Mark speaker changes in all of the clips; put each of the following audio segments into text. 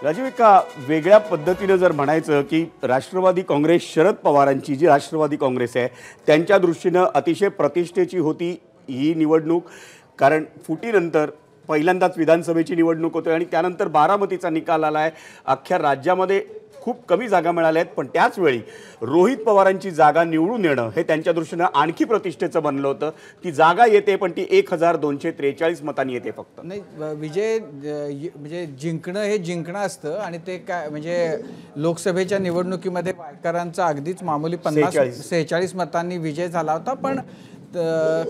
Speaker 1: राजीव, एका वेगळ्या पद्धतीने जर म्हणायचं की राष्ट्रवादी काँग्रेस, शरद पवारांची जी राष्ट्रवादी काँग्रेस आहे त्यांच्या दृष्टीने अतिशय प्रतिष्ठेची होती ही निवडणूक। कारण फुटीनंतर पहिल्यांदाच विधानसभेची निवडणूक होते आणि त्यानंतर बारामतीचा निकाल आला आहे। अख्ख्या राज्यामध्ये खूप कमी जागा मिळाल्या आहेत, पण त्याच वेळी रोहित पवारांची जागा निवडून येणं हे त्यांच्या दृष्टीने आणखी प्रतिष्ठेचं बनलं होतं। ती जागा येते पण ती 1243 मतांनी येते फक्त।
Speaker 2: नाही, विजय म्हणजे जिंकणं हे जिंकणं असतं आणि ते काय म्हणजे लोकसभेच्या निवडणुकीमध्ये वायकरांचा अगदीच मामूली 46 मतांनी विजय झाला होता, पण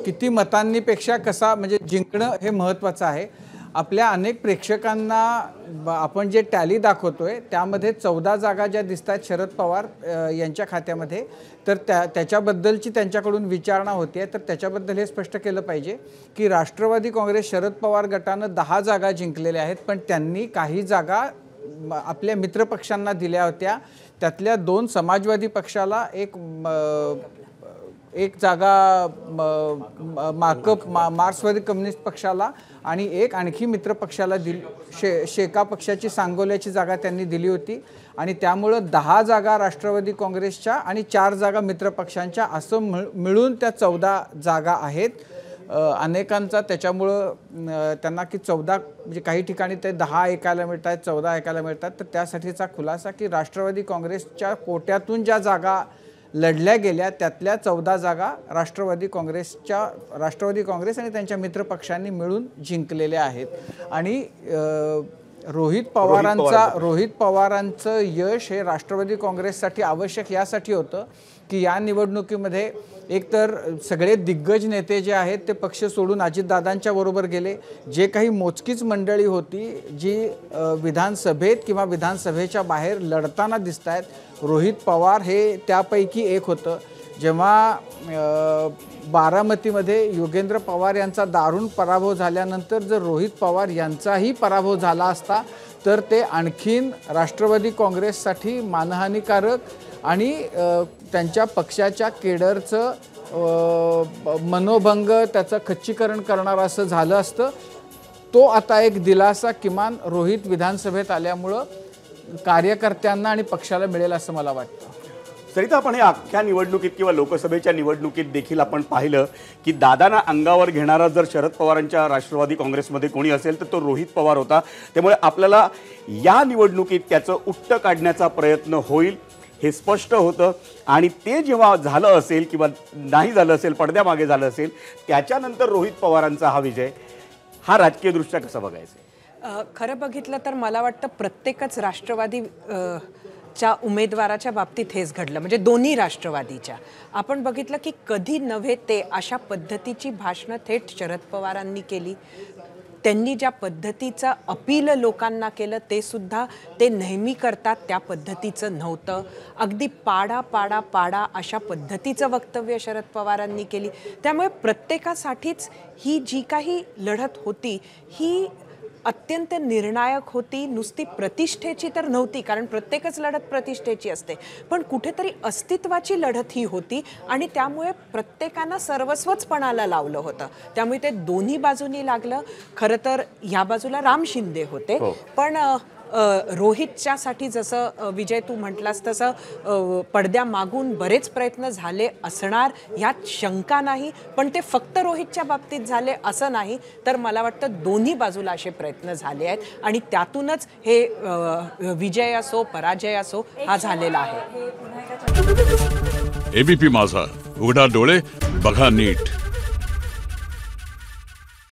Speaker 2: किती मतांनी पेक्षा कसा म्हणजे जिंकणं हे महत्त्वाचं आहे। आपल्या अनेक प्रेक्षकांना आपण जे टॅली दाखवतोय त्यामध्ये 14 जागा ज्या दिसतात शरद पवार यांच्या खात्यामध्ये, तर त्याच्याबद्दलची त्यांच्याकडून विचारणा होते। तर त्याच्याबद्दल हे स्पष्ट केलं पाहिजे की राष्ट्रवादी काँग्रेस शरद पवार गटानं 10 जागा जिंकलेल्या आहेत, पण त्यांनी काही जागा आपल्या मित्रपक्षांना दिल्या होत्या। त्यातल्या 2 समाजवादी पक्षाला, एक जागा मार्क्सवादी कम्युनिस्ट पक्षाला आणि एक आणखी मित्र पक्षाला शेका पक्षाची सांगोल्याची जागा त्यांनी दिली होती आणि त्यामुळे 10 जागा राष्ट्रवादी काँग्रेसच्या आणि 4 जागा मित्र पक्षांच्या असं मिळून त्या 14 जागा आहेत। अनेकांचा त्याच्यामुळं त्यांना की 14 म्हणजे काही ठिकाणी ते 10 ऐकायला मिळतात, 14 ऐकायला मिळतात। तर त्यासाठीचा खुलासा की राष्ट्रवादी काँग्रेसच्या कोट्यातून ज्या जागा लढल्या गेल्या त्यातल्या 14 जागा राष्ट्रवादी काँग्रेस आणि त्यांच्या मित्र पक्षांनी मिळून जिंकलेल्या आहेत। आणि रोहित पवारांचं यश हे राष्ट्रवादी काँग्रेससाठी आवश्यक यासाठी होतं की या निवडणुकीमध्ये एकतर सगळे दिग्गज नेते जे आहेत ते पक्ष सोडून अजितदादांच्या बरोबर गेले। जे काही मोजकीच मंडळी होती जी विधानसभेत किंवा विधानसभेच्या बाहेर लढताना दिसत आहेत, रोहित पवार हे त्यापैकी एक होतं। जेव्हा बारामतीमध्ये योगेंद्र पवार यांचा दारुण पराभव झाल्यानंतर जर रोहित पवार यांचाही पराभव झाला असता तर ते आणखीन राष्ट्रवादी काँग्रेससाठी मानहानिकारक आणि त्यांच्या पक्षाच्या केडरचं मनोभंग, त्याचं खच्चीकरण करणारं असं झालं असतं। तो आता एक दिलासा किमान रोहित विधानसभेत आल्यामुळं कार्यकर्त्यांना आणि पक्षाला मिळेल असं मला वाटतं।
Speaker 1: सरिता, आपण हे अख्ख्या निवडणुकीत किंवा लोकसभेच्या निवडणुकीत देखील आपण पाहिलं की दादांना अंगावर घेणारा जर शरद पवारांच्या राष्ट्रवादी काँग्रेसमध्ये कोणी असेल तर तो रोहित पवार होता। त्यामुळे आपल्याला या निवडणुकीत त्याचं उट्ट काढण्याचा प्रयत्न होईल हे स्पष्ट होतं आणि ते जेव्हा झालं असेल किंवा नाही झालं असेल, पडद्यामागे झालं असेल, त्याच्यानंतर रोहित पवारांचा हा विजय हा राजकीयदृष्ट्या कसा बघायचा?
Speaker 3: खरं बघितलं तर मला वाटतं प्रत्येकच राष्ट्रवादी च्या उमेदवाराच्या बाबतीत हेच घडलं, म्हणजे दोन्ही राष्ट्रवादीच्या। आपण बघितलं की कधी नव्हे ते अशा पद्धतीची भाषणं थेट शरद पवारांनी केली। त्यांनी ज्या पद्धतीचं अपील लोकांना केलं ते सुद्धा ते नेहमी करतात त्या पद्धतीचं नव्हतं। अगदी पाडा पाडा पाडा अशा पद्धतीचं वक्तव्य शरद पवारांनी केली। त्यामुळे प्रत्येकासाठीच ही जी काही लढत होती ही अत्यंत निर्णायक होती। नुसती प्रतिष्ठेची तर नव्हती, कारण प्रत्येकच लढत प्रतिष्ठेची असते, पण कुठेतरी अस्तित्वाची लढत ही होती आणि त्यामुळे प्रत्येकानं सर्वस्वच पणाला लावलं होतं। त्यामुळे ते दोन्ही बाजूनी लागलं। खरं तर या बाजूला राम शिंदे होते, पण रोहितच्यासाठी जसं विजय तू म्हटलास तसं पडद्यामागून बरेच प्रयत्न झाले असणार यात शंका नाही, पण ते फक्त रोहितच्या बाबतीत झाले असं नाही, तर मला वाटतं दोन्ही बाजूला असे प्रयत्न झाले आहेत आणि त्यातूनच हे विजय असो पराजय असो हा झालेला आहे।
Speaker 4: एबीपी माझा, उघडा डोळे बघा नीट।